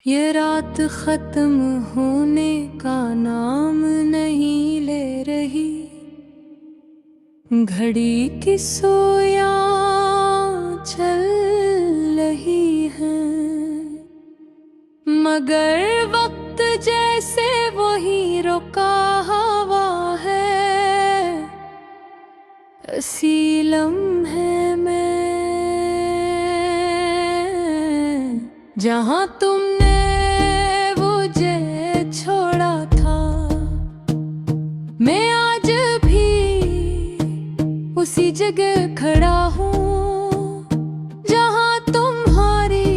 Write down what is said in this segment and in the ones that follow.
ये रात खत्म होने का नाम नहीं ले रही। घड़ी की सोया चल रही है, मगर वक्त जैसे वही रुका हुआ है। इसी लम्हे में जहाँ तुमने मुझे छोड़ा था, मैं आज भी उसी जगह खड़ा हूँ जहाँ तुम्हारी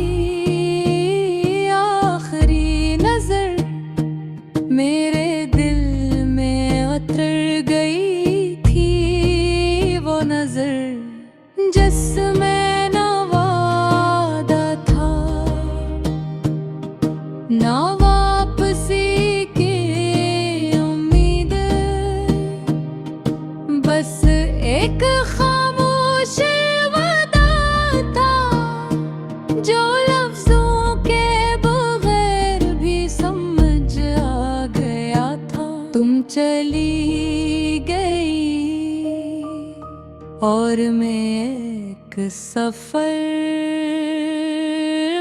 आखिरी नजर मेरे दिल में उतर गई थी। वो नजर जिसमें ना वादा था ना वापसी की उम्मीद, बस एक खामोश वादा था जो लफ्जों के बगैर भी समझ आ गया था। तुम चली गई और मैं एक सफर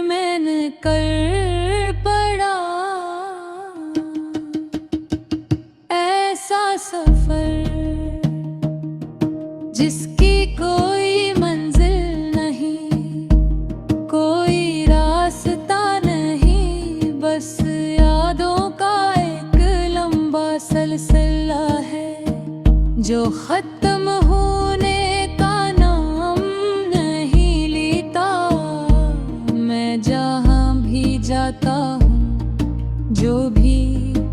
मैंने कर पड़ा, ऐसा सफर जिसकी कोई मंजिल नहीं, कोई रास्ता नहीं, बस यादों का एक लंबा सिलसिला है जो खत्म होने का नाम नहीं लेता। मैं जहाँ भी जाता हूँ, जो भी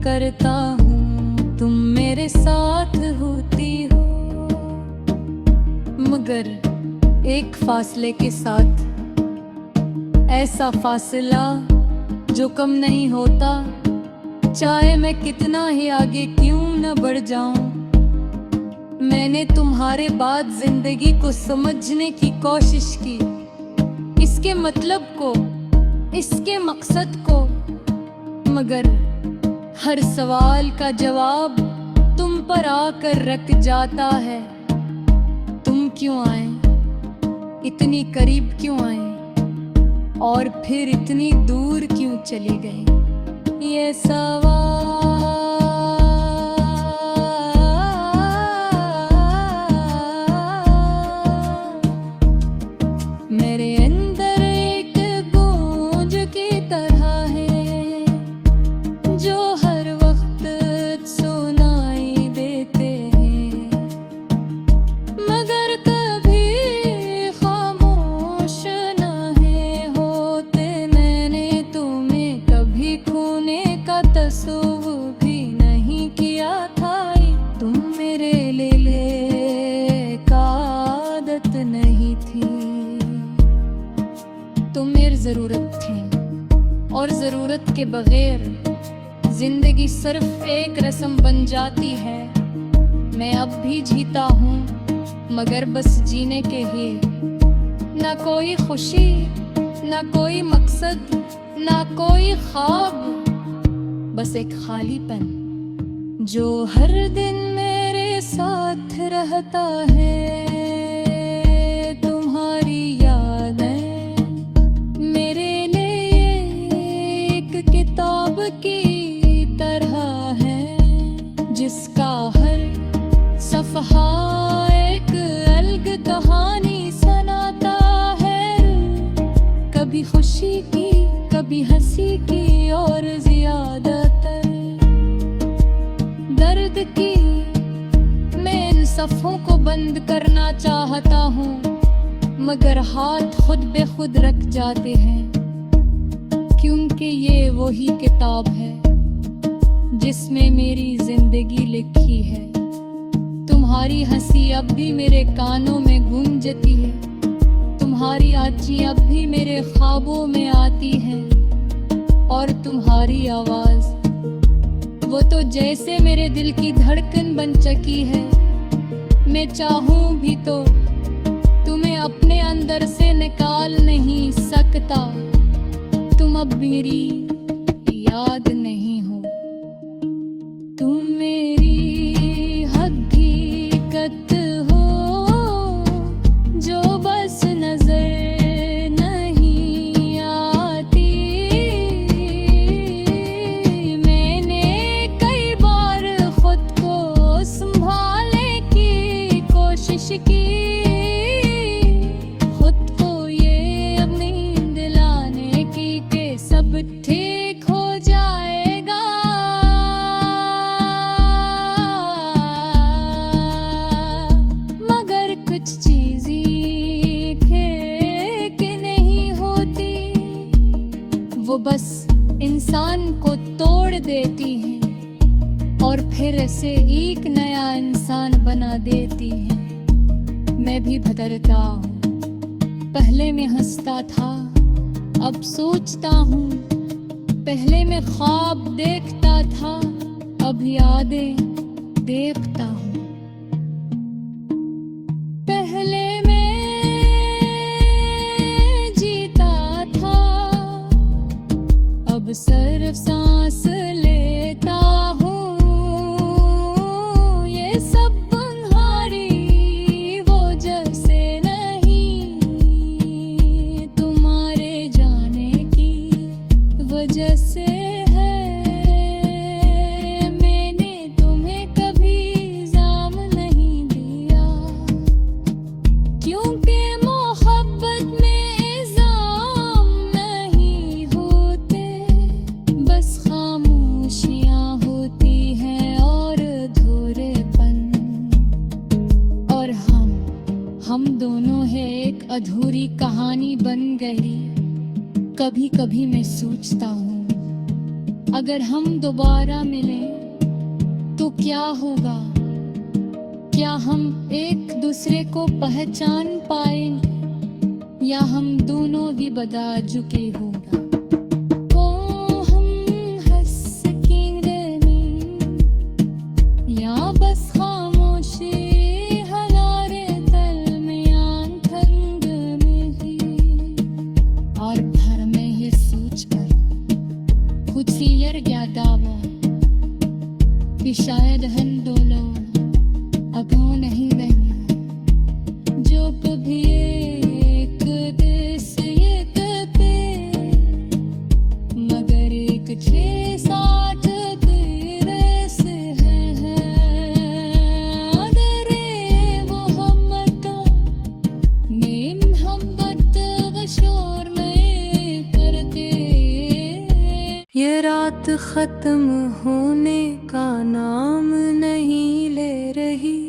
करता हूँ, तुम मेरे साथ होती हो, मगर एक फासले के साथ। ऐसा फासला जो कम नहीं होता, चाहे मैं कितना ही आगे क्यों न बढ़ जाऊं। मैंने तुम्हारे बाद जिंदगी को समझने की कोशिश की, इसके मतलब को, इसके मकसद को, मगर हर सवाल का जवाब तुम पर आकर रख जाता है। तुम क्यों आए, इतनी करीब क्यों आए, और फिर इतनी दूर क्यों चली गई। ये सवाल मेरे अंदर एक गूंज की तरह है जो हर वक्त सुनाई देते हैं, मगर कभी खामोश नहीं होते। मैंने तुम्हें कभी खोने का तस्वीर भी नहीं किया था। तुम मेरे लिए का आदत नहीं थी, तुम मेरी जरूरत थी, और जरूरत के बगैर जिंदगी सिर्फ एक रस्म बन जाती है। मैं अब भी जीता हूँ, मगर बस जीने के ही, ना कोई खुशी, ना कोई मकसद, ना कोई ख्वाब, बस एक खालीपन जो हर दिन मेरे साथ रहता है। तुम्हारी यादें मेरे लिए एक किताब की तरह है, जिसका हर सफ़हा एक अलग कहानी सुनाता है। कभी खुशी की, कभी हंसी की, और ज्यादातर दर्द की। मैं इन सफ़ों को बंद करना चाहता हूँ, मगर हाथ खुद बे खुद रख जाते हैं, क्योंकि ये वही किताब है जिसमें मेरी जिंदगी लिखी है। तुम्हारी हंसी अब भी मेरे कानों में गूंजती है, तुम्हारी आँखें अब भी मेरे ख्वाबों में आती हैं, और तुम्हारी आवाज़ वो तो जैसे मेरे दिल की धड़कन बन चुकी है। मैं चाहूँ भी तो तुम्हें अपने अंदर से निकाल नहीं सकता। तुम अब मेरी याद नहीं हो। तुम मेरी हकीकत हो जो बस नजर नहीं आती। मैंने कई बार खुद को संभालने की कोशिश की, खुद को ये अपनी दिलाने की कि सब ठीक हो जाएगा। मगर कुछ चीजें कि नहीं होती, वो बस इंसान को तोड़ देती हैं और फिर ऐसे एक नया इंसान बना देती हैं। मैं भी बदलता हूँ, पहले मैं हंसता था अब सोचता हूँ, पहले मैं ख्वाब देखता था अब यादें देखता हूँ। पहले मैं जीता था अब सिर्फ सांस लेता हूँ। ये सब तुम्हारी वजह से नहीं, तुम्हारे जाने की वजह से है। मैंने तुम्हें कभी इल्जाम नहीं दिया, क्योंकि मोहब्बत में इल्जाम नहीं होते, बस खामोशियां होती हैं और अधूरेपन। और हम दोनों है एक अधूरी कहानी बन गई। कभी कभी मैं सोचता हूँ, अगर हम दोबारा मिलें तो क्या होगा? क्या हम एक दूसरे को पहचान पाएंगे या हम दोनों भी बदल चुके होगा? ओ हम हंस सकेंगे नहीं या बस खामोशी हमारे दरमियान ठंड में ही। और भर में ये सोचकर खुद से यर गया दावा कि शायद हम दोनों अब नहीं रहेंगे, जो कभी एक देश एक पे, मगर एक 6-7 तेरे से है। अरे मोहम्मद में मोहब्बत बशोर में करते। ये रात खत्म होने का नाम नहीं ले रही,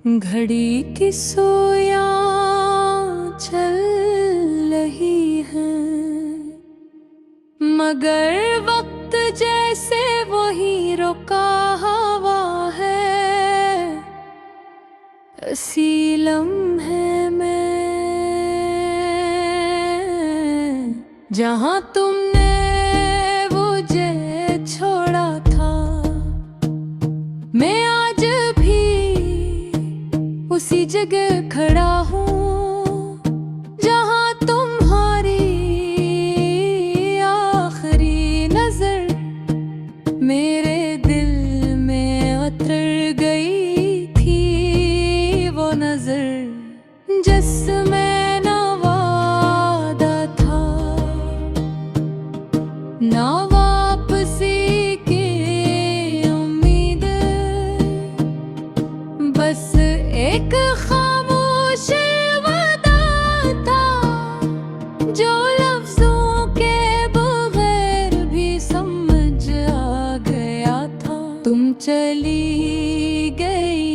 घड़ी की सोया चल रही है, मगर वक्त जैसे वही रुका हुआ है। इसी लम्हे में जहाँ तुमने मुझे छोड़ा था, मैं आज भी उसी जगह खड़ा हूँ जहाँ तुम्हारी आखिरी नजर मेरे दिल में उतर गई थी। वो नजर जिसमें ना वादा था ना वापसी की उम्मीद, बस एक खामोश वादा था जो लफ्जों के बगैर भी समझ आ गया था। तुम चली गई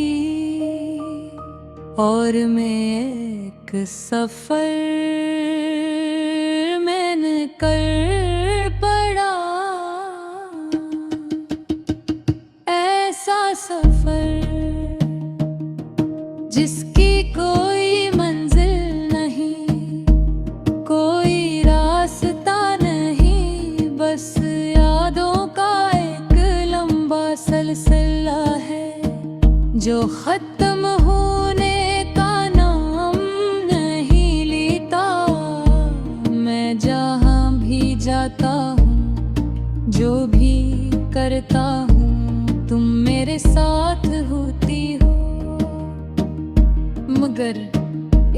और मैं एक सफर में निकल पड़ा, ऐसा सफर जिसकी कोई मंजिल नहीं, कोई रास्ता नहीं, बस यादों का एक लंबा सिलसिला है जो खत्म होने का नाम नहीं लेता। मैं जहाँ भी जाता हूँ जो भी करता हूँ तुम मेरे साथ होती हो, मगर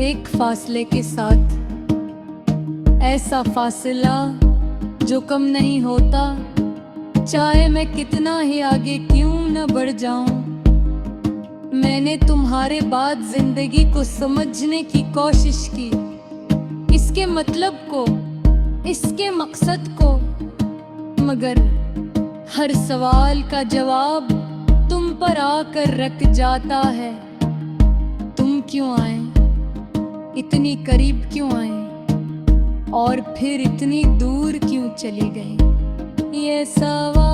एक फासले के साथ, ऐसा फासला जो कम नहीं होता, चाहे मैं कितना ही आगे क्यों न बढ़ जाऊं। मैंने तुम्हारे बाद जिंदगी को समझने की कोशिश की, इसके मतलब को, इसके मकसद को, मगर हर सवाल का जवाब तुम पर आकर रख जाता है। तुम क्यों आए, इतनी करीब क्यों आए, और फिर इतनी दूर क्यों चली गई। ये सवाल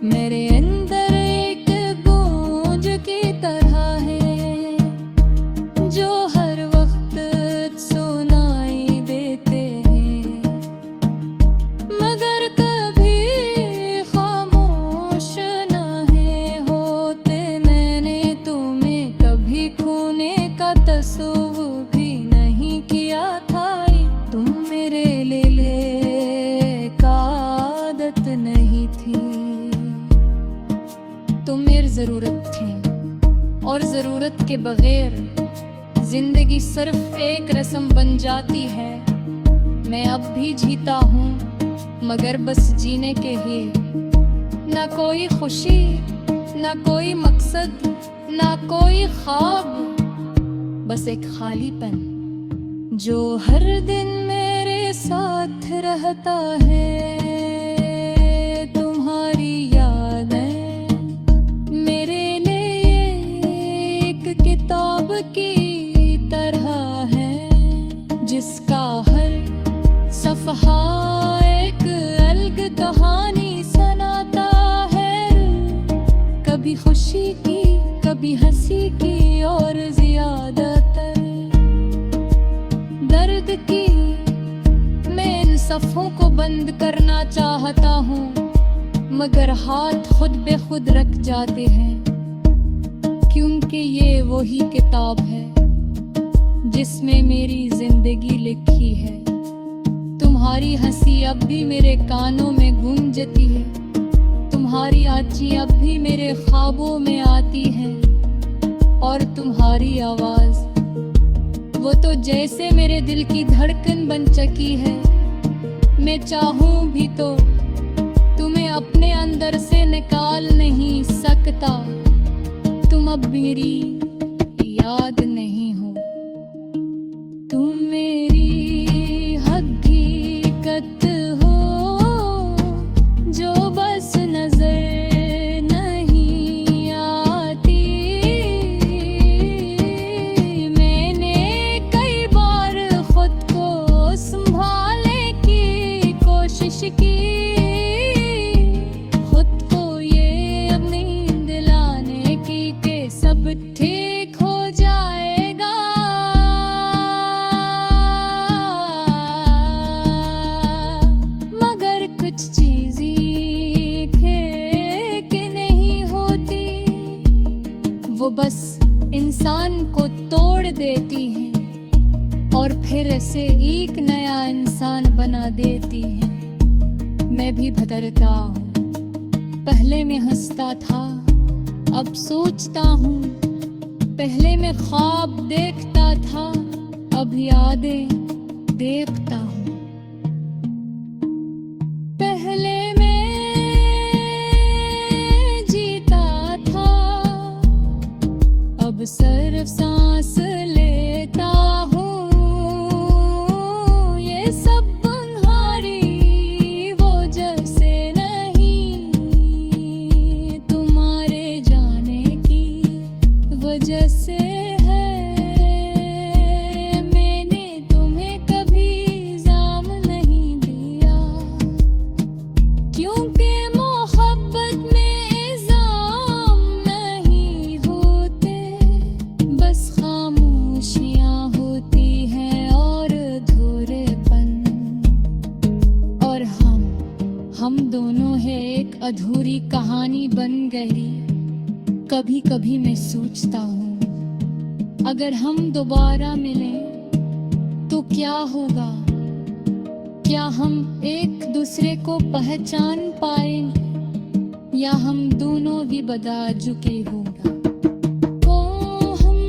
मेरे अंदर एक गूंज की तरह है, जो हर वक्त सुनाई देते हैं, मगर कभी खामोश नहीं होते। मैंने तुम्हें कभी खोने का तस्वीर भी नहीं किया था, तुम मेरे लिए का आदत नहीं थी। तुम मेरी जरूरत थी, और जरूरत के बगैर जिंदगी सिर्फ एक रस्म बन जाती है। मैं अब भी जीता हूँ, मगर बस जीने के ही, ना कोई खुशी, ना कोई मकसद, ना कोई ख्वाब, बस एक खालीपन जो हर दिन मेरे साथ रहता है। तुम्हारी यादें मेरे लिए एक किताब की तरह है, जिसका हर सफ़हा एक अलग कहानी सुनाता है। कभी खुशी की, कभी हंसी की, और ज्यादातर दर्द की। मैं इन सफ़ों को बंद करना चाहता हूँ, मगर हाथ खुद बे खुद रख जाते हैं, क्योंकि ये वही किताब है जिसमें मेरी जिंदगी लिखी है। तुम्हारी हंसी अब भी मेरे कानों में गूंजती है, तुम्हारी आँची अब भी मेरे ख्वाबों में आती है, और तुम्हारी आवाज़ वो तो जैसे मेरे दिल की धड़कन बन चुकी है। मैं चाहूँ भी तो तुम्हें अपने अंदर से निकाल नहीं सकता। तुम अब मेरी याद नहीं हो, तुम मेरी हकीकत हो, जो बस नजर नहीं आती। मैंने कई बार खुद को संभालने की कोशिश की, खुद को ये अपनी दिलाने की कि सब ठीक हो जाएगा, मगर कुछ चीज़ें कि नहीं होती, वो बस इंसान को तोड़ देती हैं और फिर ऐसे एक नया इंसान बना देती हैं। मैं भी बदलता हूँ, पहले मैं हंसता था, अब सोचता हूँ। पहले मैं ख्वाब देखता था, अब यादें देखता हूँ। पहले मैं जीता था, अब सिर्फ सांस लेता हूँ। ये सब तुम्हारी वजह से नहीं, तुम्हारे जाने की वजह से है। मैंने तुम्हें कभी इल्ज़ाम नहीं दिया, क्योंकि मोहब्बत में इल्ज़ाम नहीं होते, बस खामोशियाँ होती हैं और अधूरेपन। और हम दोनों हैं एक अधूरी कहानी बन गई। कभी कभी मैं सोचता हूँ अगर हम दोबारा मिलें तो क्या होगा? क्या हम एक दूसरे को पहचान पाएंगे या हम दोनों भी बदल चुके होंगे? ओ हम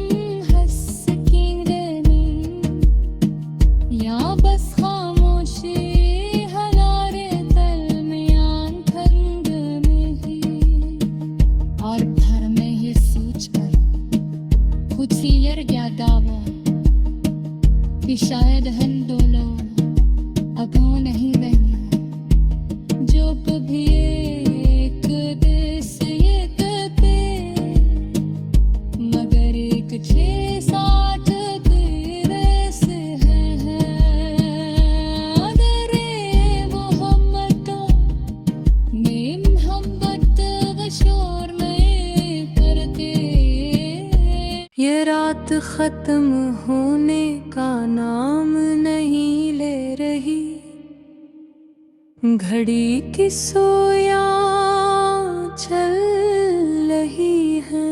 हंस सकेंगे नहीं या बस खामोशी हमारे दरमियान खंड में ही। और भर में ये सोचकर खुद ही यर गया दावा कि शायद हम दोनों अब नहीं बने जो कभी एक देश ये करते, मगर एक छः साथ तेरे से है अदरे मोहम्मद में मोहब्बत शोर में करते। ये रात खत्म होने का नाम नहीं ले रही, घड़ी की सोया चल रही है,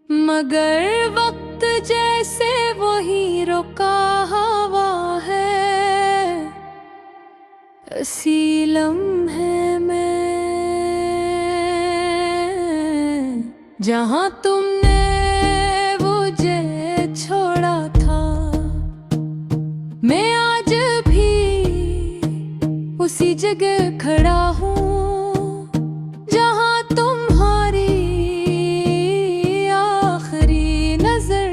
मगर वक्त जैसे वही रुका हुआ है। सीलम है मैं जहां तुमने मुझे छोड़ा था, मैं आज भी उसी जगह खड़ा हूँ जहाँ तुम्हारी आखिरी नजर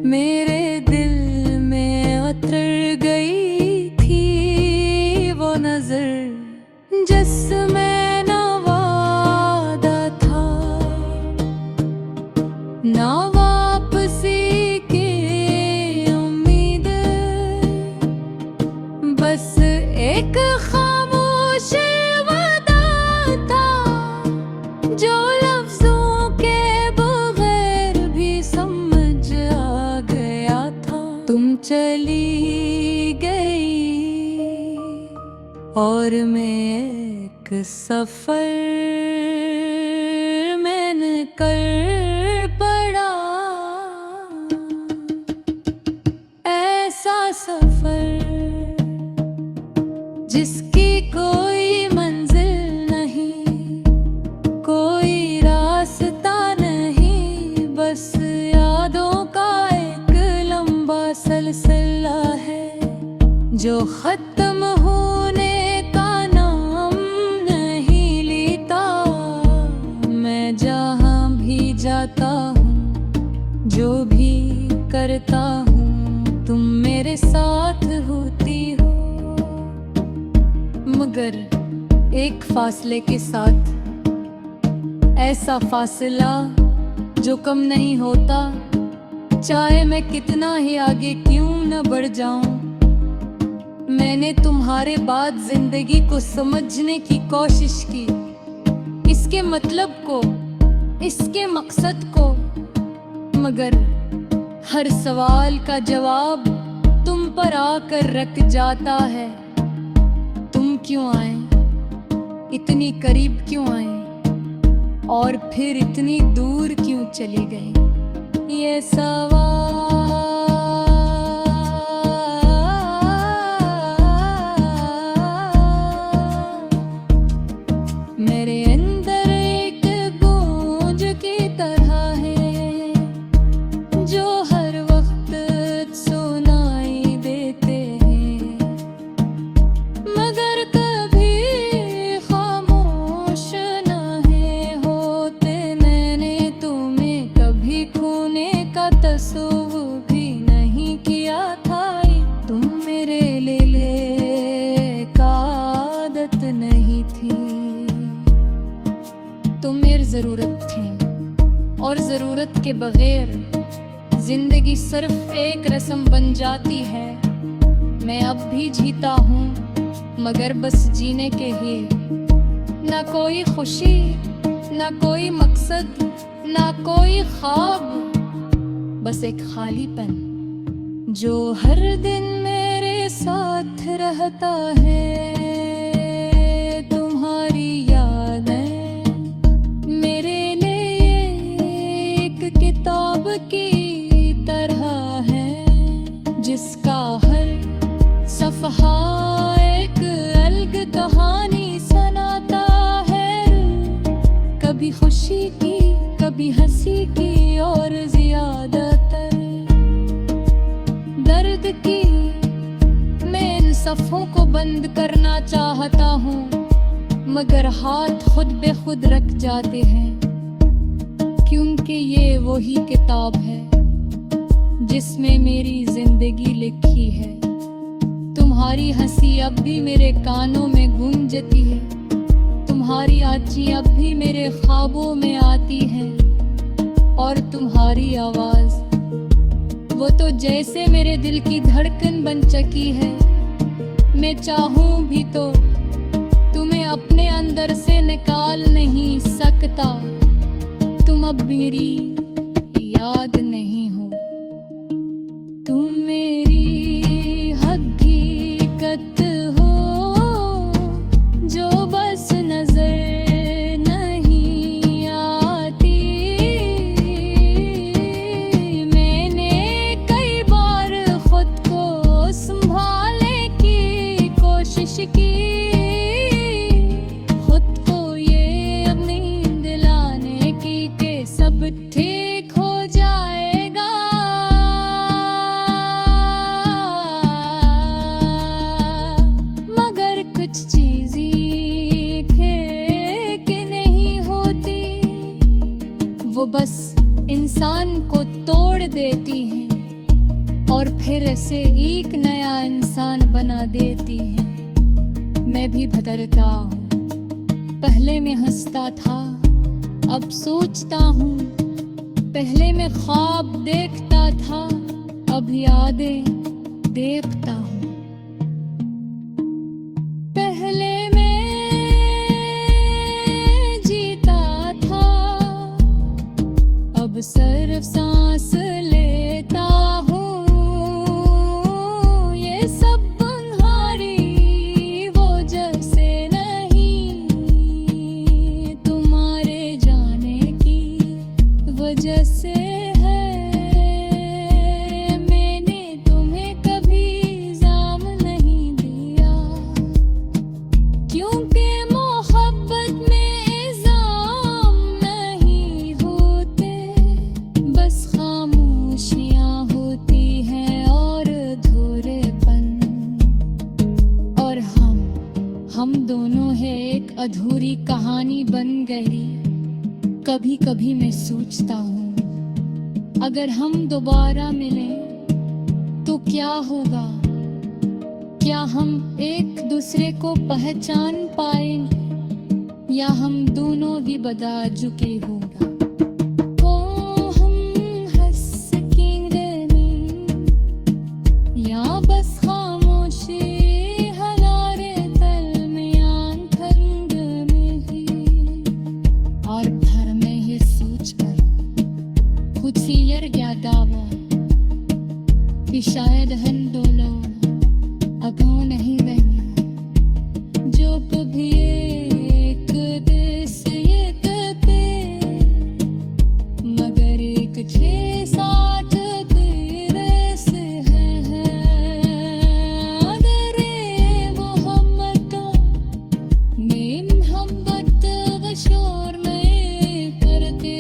मेरे दिल में उतर गई थी। वो नजर जिसमें ना वादा था ना वापसी की उम्मीद, बस एक खामोश वादा था जो लफ्जों के बगैर भी समझ आ गया था। तुम चली गई और मैं एक सफर में निकल पड़ा, ऐसा सफर जिसकी कोई मंजिल नहीं, कोई रास्ता नहीं, बस यादों का एक लंबा सिलसिला है जो खत्म होने का नाम नहीं लेता। मैं जहाँ भी जाता हूँ, जो भी करता हूँ, तुम मेरे साथ होती हो, मगर एक फासले के साथ, ऐसा फासला जो कम नहीं होता, चाहे मैं कितना ही आगे क्यों न बढ़ जाऊं। मैंने तुम्हारे बाद जिंदगी को समझने की कोशिश की, इसके मतलब को, इसके मकसद को, मगर हर सवाल का जवाब तुम पर आकर रख जाता है। तुम क्यों आए, इतनी करीब क्यों आए और फिर इतनी दूर क्यों चली गई? ये सवाल मेरे अंदर एक गूंज की तरह है जो हर वक्त सुनाई देते हैं, मगर कभी खामोश न है होते। मैंने तुम्हें कभी खोने का तस्वीर भी नहीं किया था, तुम मेरे लिए का आदत नहीं थी। तुम मेरी जरूरत थी और जरूरत के बगैर जिंदगी सिर्फ एक रस्म बन जाती है। मैं अब भी जीता हूँ मगर बस जीने के ही, ना कोई खुशी, ना कोई मकसद, ना कोई ख्वाब, बस एक खालीपन जो हर दिन मेरे साथ रहता है। तुम्हारी यादें मेरे लिए एक किताब की तरह है, जिसका हर सफहा एक अलग कहानी सुनाता है। कभी खुशी की, कभी हंसी की और ज्यादातर दर्द की। मैं इन सफ़ों को बंद करना चाहता हूँ, मगर हाथ खुद बे खुद रख जाते हैं, क्योंकि ये वही किताब है जिसमें मेरी जिंदगी लिखी है। तुम्हारी हंसी अब भी मेरे कानों में गूंजती है, तुम्हारी आँची अब भी मेरे ख्वाबों में आती है, और तुम्हारी आवाज़ वो तो जैसे मेरे दिल की धड़कन बन चुकी है। मैं चाहूँ भी तो तुम्हें अपने अंदर से निकाल नहीं सकता, तुम अब मेरी याद नहीं हो। तुम मेरी हकीकत हो जो बस नजर नहीं आती। मैंने कई बार खुद को संभालने की कोशिश की, सब ठीक हो जाएगा, मगर कुछ चीज़ें कि नहीं होती, वो बस इंसान को तोड़ देती हैं और फिर ऐसे एक नया इंसान बना देती हैं। मैं भी बदलता हूँ, पहले मैं हंसता था, अब सोचता हूँ। पहले मैं ख्वाब देखता था, अब यादें देखता हूँ। पहले मैं जीता था, अब सिर्फ सांस लेता हूँ। ये सब तुम्हारी वजह से नहीं, तुम्हारे जाने की वजह से है। मैंने तुम्हें कभी इल्ज़ाम नहीं दिया, क्योंकि मोहब्बत में इल्ज़ाम नहीं होते, बस खामोशियाँ होती हैं और अधूरेपन। और हम दोनों हैं एक अधूरी कहानी बन गई। कभी कभी मैं सोचता हूँ, अगर हम दोबारा मिलें तो क्या होगा? क्या हम एक दूसरे को पहचान पाएं, या हम दोनों भी बदल चुके होगा? ओ हम हंस सकेंगे नहीं, या बस खामोशी हमारे दरमियान ठंड में ही। और खुद से यर गया दावा कि शायद हम दोनों अगाऊ नहीं बने, जो कभी एक देश ये पे, मगर एक 6-7 तेरे से है। अगर मोहम्मद में मोहब्बत बशोर में करते।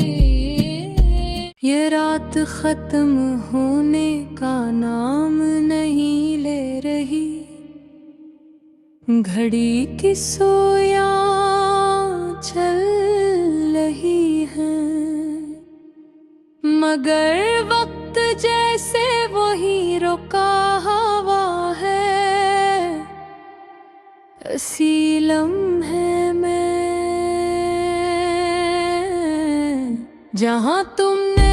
ये रात खत्म होने का नाम नहीं ले रही, घड़ी की सोया चल रही है, मगर वक्त जैसे वही रुका हुआ है। इसी लम्हे में जहाँ तुमने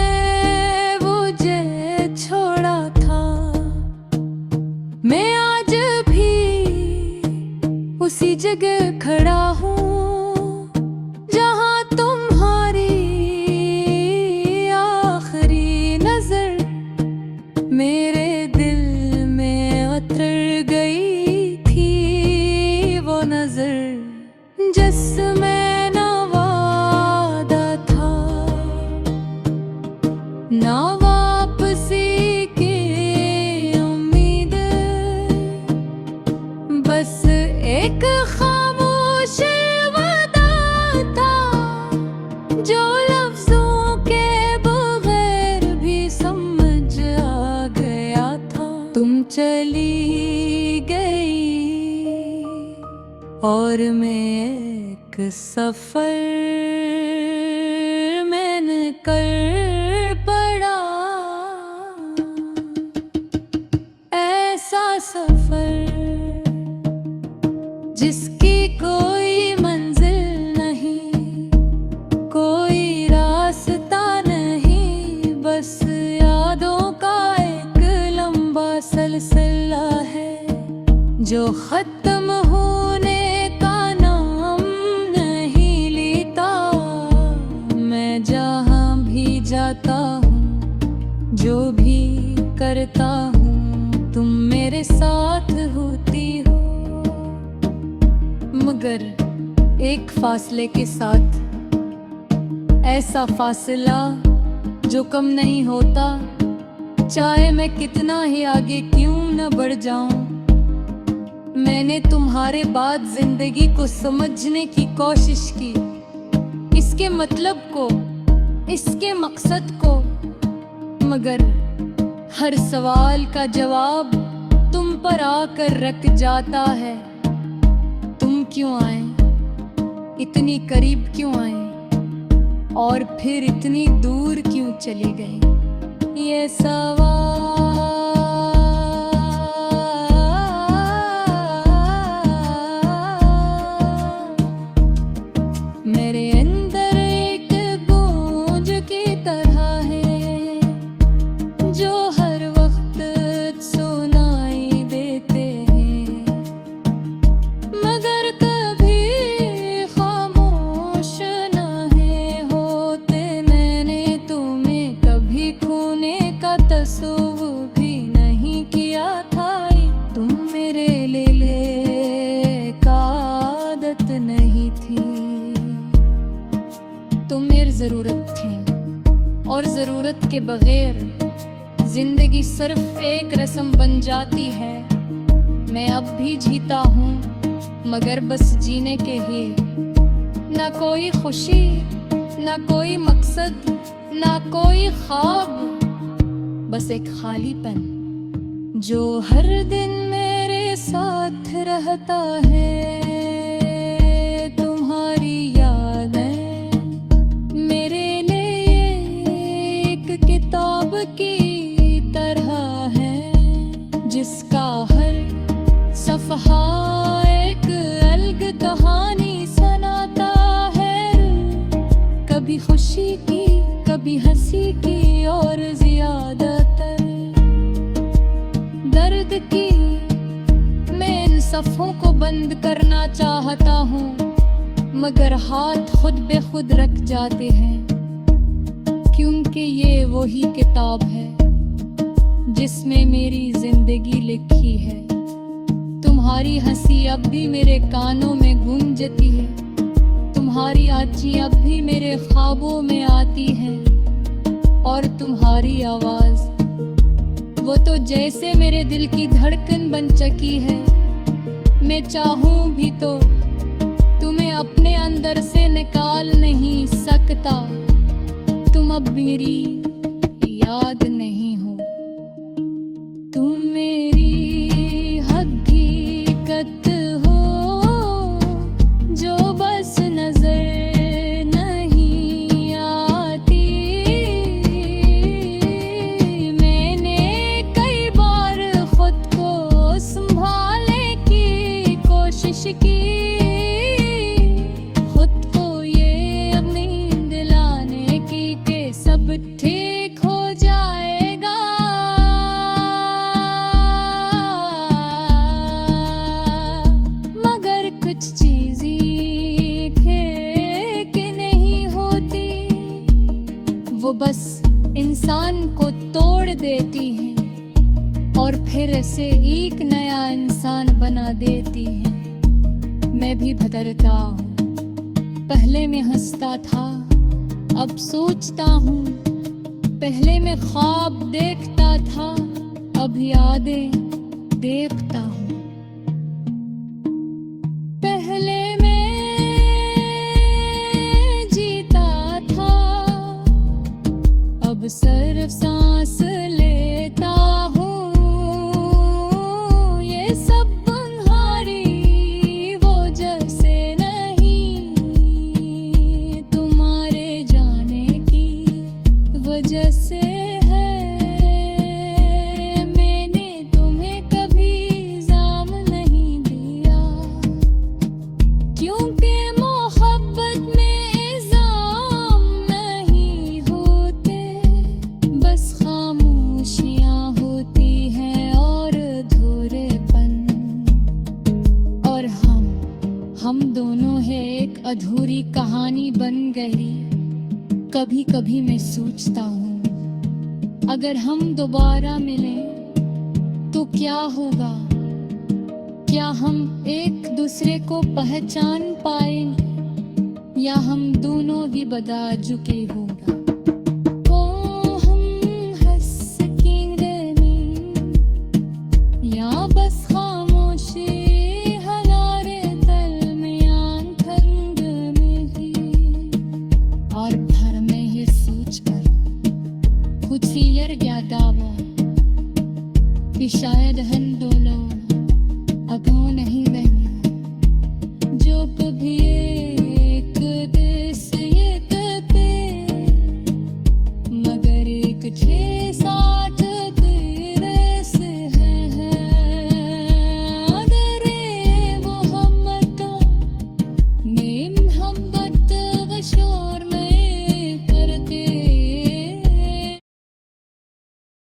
छोड़ा था, मैं आज भी उसी जगह खड़ा हूँ जहाँ तुम्हारी आखिरी नजर मेरे दिल में उतर गई थी। वो नजर जिसमें न वादा था ना वापसी की उम्मीद, बस एक खामोश वादा था जो लफ्जों के बगैर भी समझ आ गया था। तुम चली गई और मैं एक सफर मैंने कर पड़ा, ऐसा सफर जिसकी कोई मंजिल नहीं, कोई रास्ता नहीं, बस यादों का एक लंबा सिलसिला है जो खत्म होने का नाम नहीं लेता। मैं जहाँ भी जाता हूँ, जो भी करता हूँ, तुम मेरे साथ होती हो। मगर एक फासले के साथ, ऐसा फासला जो कम नहीं होता, चाहे मैं कितना ही आगे क्यों न बढ़ जाऊं। मैंने तुम्हारे बाद जिंदगी को समझने की कोशिश की, इसके मतलब को, इसके मकसद को, मगर हर सवाल का जवाब तुम पर आकर रख जाता है। तुम क्यों आए, इतनी करीब क्यों आए, और फिर इतनी दूर क्यों चली गई। ये सवाल मेरे अंदर एक गूंज की तरह है, जो हर वक्त सुनाई देते हैं, मगर कभी खामोश नहीं होते। मैंने तुम्हें कभी खोने का तस्वीर भी नहीं किया था। तुम मेरे लिए का आदत नहीं थी, तुम मेरी जरूरत थी, और जरूरत के बगैर जिंदगी सिर्फ एक रस्म बन जाती है। मैं अब भी जीता हूँ, मगर बस जीने के ही, ना कोई खुशी, ना कोई मकसद, ना कोई ख्वाब, बस एक खालीपन जो हर दिन मेरे साथ रहता है। तुम्हारी यादें मेरे लिए एक किताब की तरह है, जिसका हर सफ़हा एक अलग कहानी सुनाता है। कभी खुशी की, कभी हंसी की, और ज्यादातर दर्द की। मैं इन सफ़ों को बंद करना चाहता हूँ, मगर हाथ खुद बे खुद रख जाते हैं, क्योंकि ये वही किताब है जिसमें मेरी जिंदगी लिखी है। तुम्हारी हंसी अब भी मेरे कानों में गूंजती है, तुम्हारी आँखें अब भी मेरे ख्वाबों में आती हैं, और तुम्हारी आवाज़ वो तो जैसे मेरे दिल की धड़कन बन चुकी है। मैं चाहूँ भी तो तुम्हें अपने अंदर से निकाल नहीं सकता। तुम अब मेरी याद नहीं हो, तुम मेरी हकीकत हो, जो बस नजर नहीं आती। मैंने कई बार खुद को संभालने की कोशिश की, खुद को ये अपनी दिलाने की कि सब ठीक हो जाएगा, मगर कुछ चीज़ें कि नहीं होती, वो बस इंसान को तोड़ देती हैं और फिर ऐसे एक नया इंसान बना देती हैं। मैं भी बदलता हूँ, पहले मैं हंसता था, अब सोचता हूँ, पहले मैं ख्वाब देखता था, अब यादें देखता हूँ। पहले मैं जीता था, अब सिर्फ सांस लेता हूँ। ये सब तुम्हारी वजह से नहीं, तुम्हारे जाने की वजह से है। मैंने तुम्हें कभी इल्जाम नहीं दिया, क्योंकि मोहब्बत में इल्जाम नहीं होते, बस खामोशियां होती हैं और अधूरेपन। और हम दोनों है एक अधूरी कहानी बन गई। कभी कभी मैं सोचता हूँ, अगर हम दोबारा मिलें तो क्या होगा? क्या हम एक दूसरे को पहचान पाएंगे, या हम दोनों भी बदल चुके होगा? ओ हम हंस सकेंगे नहीं, या बस खामोशी हमारे दरमियान ठंड में ही। और भर में ये सोचकर खुद ही डर गया दावा कि शायद हम दोनों अब नहीं बने, जो कभी एक देश ये करते, मगर एक ठेस